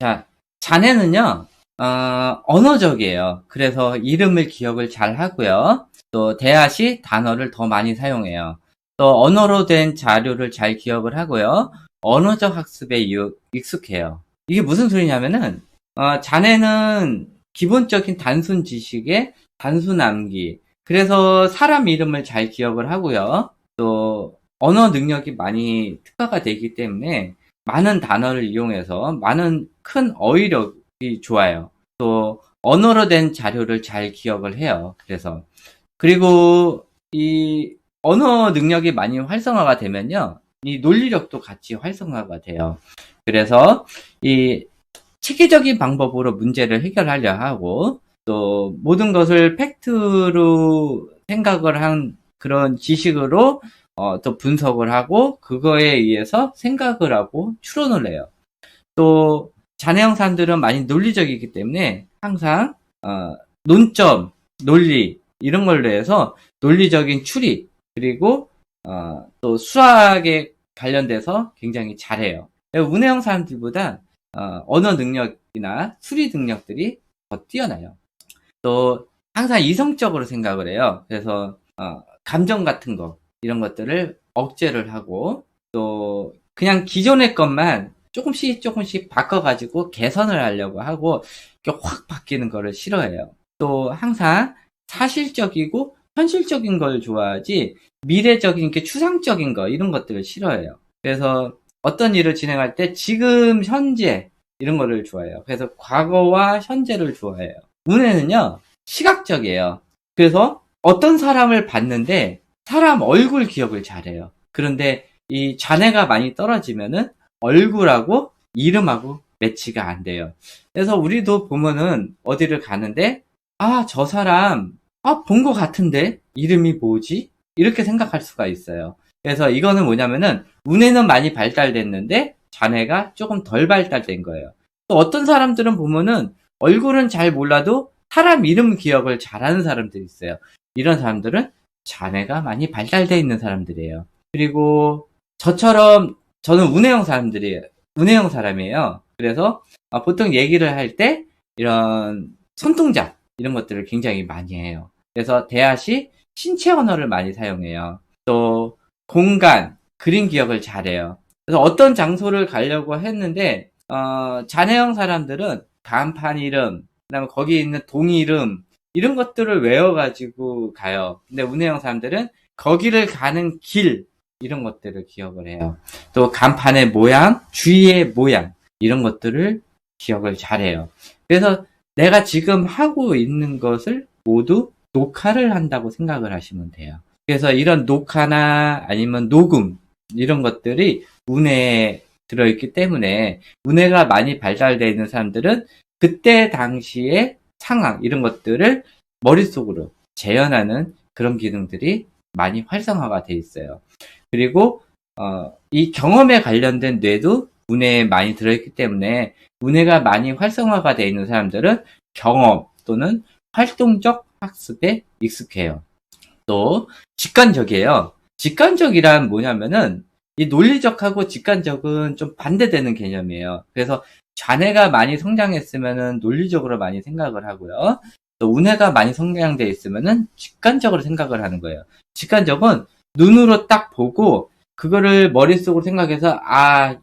자, 자네는요, 언어적이에요. 그래서 이름을 기억을 잘 하고요. 또 대화 시 단어를 더 많이 사용해요. 또 언어로 된 자료를 잘 기억을 하고요. 언어적 학습에 익숙해요. 이게 무슨 소리냐면은, 자네는 기본적인 단순 지식에 단순 암기. 그래서 사람 이름을 잘 기억을 하고요. 또 언어 능력이 많이 특화가 되기 때문에 많은 단어를 이용해서 많은 큰 어휘력이 좋아요. 또 언어로 된 자료를 잘 기억을 해요. 그리고 이 언어 능력이 많이 활성화가 되면요. 이 논리력도 같이 활성화가 돼요. 그래서 이 체계적인 방법으로 문제를 해결하려 하고 또 모든 것을 팩트로 생각을 한 그런 지식으로 또 분석을 하고 그거에 의해서 생각을 하고 추론을 해요. 또 자네형 사람들은 많이 논리적이기 때문에 항상 논점, 논리 이런 걸로 해서 논리적인 추리 그리고 또 수학에 관련돼서 굉장히 잘해요. 운해형 사람들보다 언어 능력이나 수리 능력들이 더 뛰어나요. 또 항상 이성적으로 생각을 해요. 그래서 감정 같은 거 이런 것들을 억제를 하고 또 그냥 기존의 것만 조금씩 바꿔가지고 개선을 하려고 하고 확 바뀌는 거를 싫어해요. 또 항상 사실적이고 현실적인 걸 좋아하지 미래적인 추상적인 거 이런 것들을 싫어해요. 그래서 어떤 일을 진행할 때 지금 현재 이런 거를 좋아해요. 그래서 과거와 현재를 좋아해요. 문해는요 시각적이에요. 그래서 어떤 사람을 봤는데 사람 얼굴 기억을 잘해요. 그런데 이 자네가 많이 떨어지면은 얼굴하고 이름하고 매치가 안 돼요. 그래서 우리도 보면은 어디를 가는데 저 사람 본 것 같은데 이름이 뭐지? 이렇게 생각할 수가 있어요. 그래서 이거는 뭐냐면은 운에는 많이 발달됐는데 자네가 조금 덜 발달된 거예요. 또 어떤 사람들은 보면은 얼굴은 잘 몰라도 사람 이름 기억을 잘하는 사람들이 있어요. 이런 사람들은 자네가 많이 발달되어 있는 사람들이에요. 그리고 저처럼 저는 운해형 사람이에요. 그래서 보통 얘기를 할 때 이런 손동작 이런 것들을 굉장히 많이 해요. 그래서 대화 시 신체 언어를 많이 사용해요. 또 공간, 그림 기억을 잘해요. 그래서 어떤 장소를 가려고 했는데 자네형 사람들은 간판 이름, 그다음에 거기 있는 동이 이름 이런 것들을 외워가지고 가요. 근데 운해형 사람들은 거기를 가는 길 이런 것들을 기억을 해요. 또 간판의 모양, 주위의 모양 이런 것들을 기억을 잘해요. 그래서 내가 지금 하고 있는 것을 모두 녹화를 한다고 생각을 하시면 돼요. 그래서 이런 녹화나 아니면 녹음 이런 것들이 운해에 들어있기 때문에 운해가 많이 발달되어 있는 사람들은 그때 당시의 상황 이런 것들을 머릿속으로 재현하는 그런 기능들이 많이 활성화가 돼 있어요. 그리고 이 경험에 관련된 뇌도 운해에 많이 들어있기 때문에 운해가 많이 활성화가 되어 있는 사람들은 경험 또는 활동적 학습에 익숙해요. 또 직관적이에요. 직관적이란 뭐냐면은 이 논리적하고 직관적은 좀 반대되는 개념이에요. 그래서 자네가 많이 성장했으면은 논리적으로 많이 생각을 하고요. 또 운해가 많이 성장돼 있으면은 직관적으로 생각을 하는 거예요. 직관적은 눈으로 딱 보고 그거를 머릿속으로 생각해서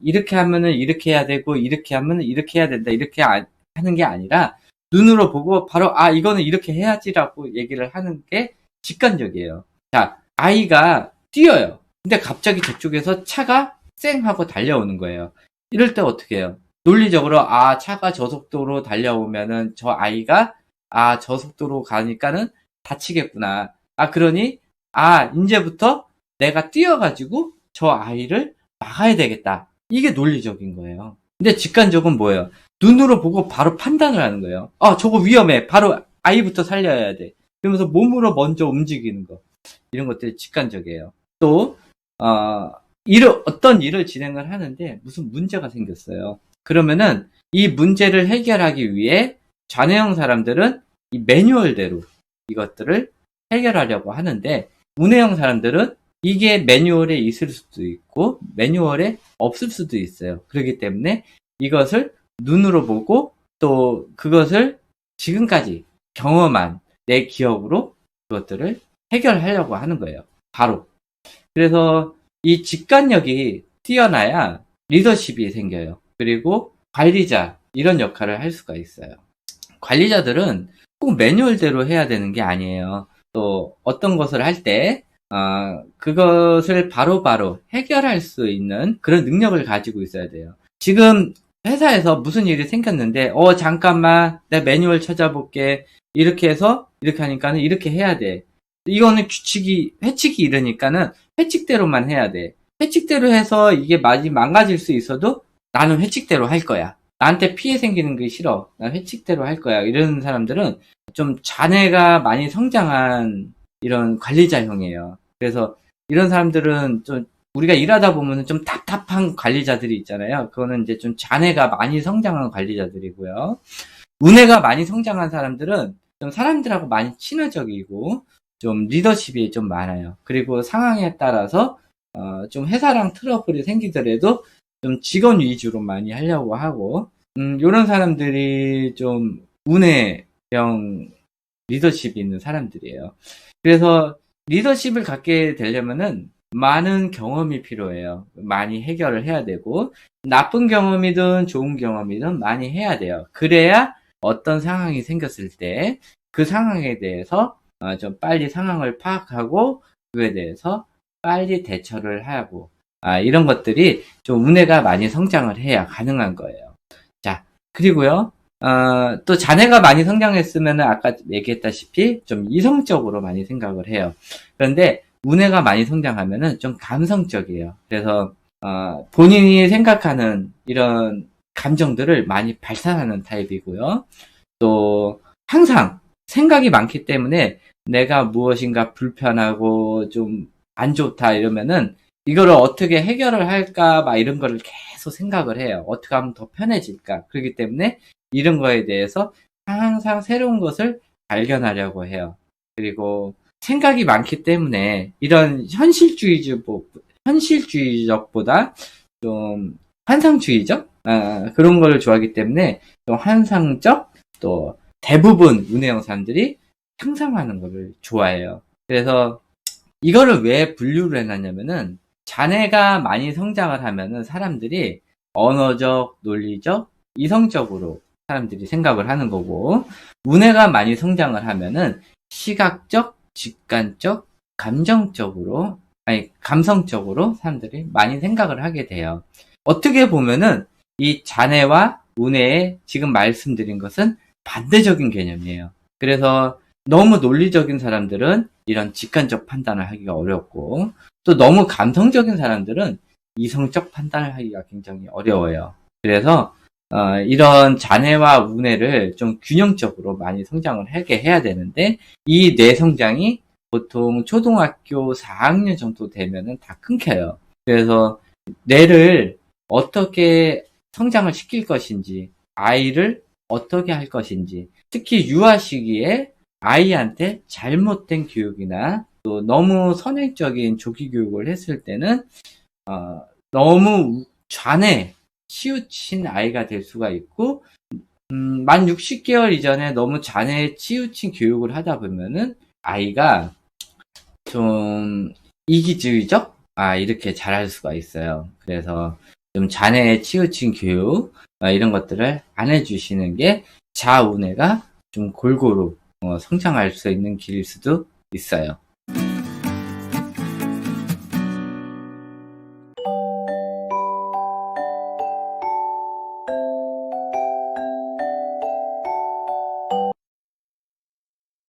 이렇게 하면은 이렇게 해야 되고 이렇게 하면은 이렇게 해야 된다 이렇게 하는 게 아니라 눈으로 보고 바로 이거는 이렇게 해야지라고 얘기를 하는 게 직관적이에요. 자, 아이가 뛰어요. 근데 갑자기 저쪽에서 차가 쌩 하고 달려오는 거예요. 이럴 때 어떻게 해요? 논리적으로 차가 저 속도로 달려오면은 저 아이가 저 속도로 가니까는 다치겠구나. 그러니 이제부터 내가 뛰어가지고 저 아이를 막아야 되겠다. 이게 논리적인 거예요. 근데 직관적은 뭐예요? 눈으로 보고 바로 판단을 하는 거예요. 저거 위험해. 바로 아이부터 살려야 돼. 그러면서 몸으로 먼저 움직이는 거. 이런 것들이 직관적이에요. 또, 어떤 일을 진행을 하는데 무슨 문제가 생겼어요. 그러면은 이 문제를 해결하기 위해 좌뇌형 사람들은 이 매뉴얼대로 이것들을 해결하려고 하는데, 우뇌형 사람들은 이게 매뉴얼에 있을 수도 있고 매뉴얼에 없을 수도 있어요. 그렇기 때문에 이것을 눈으로 보고 또 그것을 지금까지 경험한 내 기억으로 그것들을 해결하려고 하는 거예요. 바로. 그래서 이 직관력이 뛰어나야 리더십이 생겨요. 그리고 관리자 이런 역할을 할 수가 있어요. 관리자들은 꼭 매뉴얼대로 해야 되는 게 아니에요. 또 어떤 것을 할 때 그것을 바로바로 해결할 수 있는 그런 능력을 가지고 있어야 돼요. 지금 회사에서 무슨 일이 생겼는데 잠깐만 내 매뉴얼 찾아볼게. 이렇게 해서 이렇게 하니까는 이렇게 해야 돼. 이거는 회칙이 이러니까는 회칙대로만 해야 돼. 회칙대로 해서 이게 망가질 수 있어도 나는 회칙대로 할 거야. 나한테 피해 생기는 게 싫어. 난 회칙대로 할 거야. 이런 사람들은 좀 자네가 많이 성장한 이런 관리자형이에요. 그래서 이런 사람들은 좀 우리가 일하다 보면 좀 답답한 관리자들이 있잖아요. 그거는 이제 좀 자네가 많이 성장한 관리자들이고요. 우네가 많이 성장한 사람들은 좀 사람들하고 많이 친화적이고 좀 리더십이 좀 많아요. 그리고 상황에 따라서 좀 회사랑 트러블이 생기더라도 좀 직원 위주로 많이 하려고 하고 이런 사람들이 좀 운해형 리더십이 있는 사람들이에요. 그래서 리더십을 갖게 되려면은 많은 경험이 필요해요. 많이 해결을 해야 되고 나쁜 경험이든 좋은 경험이든 많이 해야 돼요. 그래야 어떤 상황이 생겼을 때 그 상황에 대해서 좀 빨리 상황을 파악하고 그에 대해서 빨리 대처를 하고 이런 것들이 좀 운해가 많이 성장을 해야 가능한 거예요. 자, 그리고요. 또 자네가 많이 성장했으면 아까 얘기했다시피 좀 이성적으로 많이 생각을 해요. 그런데 운해가 많이 성장하면은 좀 감성적이에요. 그래서 본인이 생각하는 이런 감정들을 많이 발산하는 타입이고요. 또 항상 생각이 많기 때문에 내가 무엇인가 불편하고 좀 안 좋다 이러면은 이거를 어떻게 해결을 할까 막 이런 거를 계속 생각을 해요. 어떻게 하면 더 편해질까. 그렇기 때문에 이런 거에 대해서 항상 새로운 것을 발견하려고 해요. 그리고 생각이 많기 때문에 이런 현실주의적보다 좀 환상주의적 그런 걸 좋아하기 때문에 좀 환상적 또 대부분 운해형 사람들이 상상하는 거를 좋아해요. 그래서 이거를 왜 분류를 해놨냐면은 자네가 많이 성장을 하면은 사람들이 언어적, 논리적, 이성적으로 사람들이 생각을 하는 거고 운해가 많이 성장을 하면은 시각적, 직관적, 감성적으로 사람들이 많이 생각을 하게 돼요. 어떻게 보면은 이 자네와 운해에 지금 말씀드린 것은 반대적인 개념이에요. 그래서 너무 논리적인 사람들은 이런 직관적 판단을 하기가 어렵고 또 너무 감성적인 사람들은 이성적 판단을 하기가 굉장히 어려워요. 그래서 이런 자네와 운해를 좀 균형적으로 많이 성장을 하게 해야 되는데 이 뇌 성장이 보통 초등학교 4학년 정도 되면은 다 끊겨요. 그래서 뇌를 어떻게 성장을 시킬 것인지 아이를 어떻게 할 것인지 특히 유아 시기에 아이한테 잘못된 교육이나 또 너무 선행적인 조기 교육을 했을 때는 너무 좌뇌 치우친 아이가 될 수가 있고 만 60개월 이전에 너무 좌뇌에 치우친 교육을 하다 보면은 아이가 좀 이기주의적 이렇게 자랄 수가 있어요. 그래서 좀 좌뇌에 치우친 교육 이런 것들을 안 해주시는 게 좌우뇌가 좀 골고루 성장할 수 있는 길일 수도 있어요.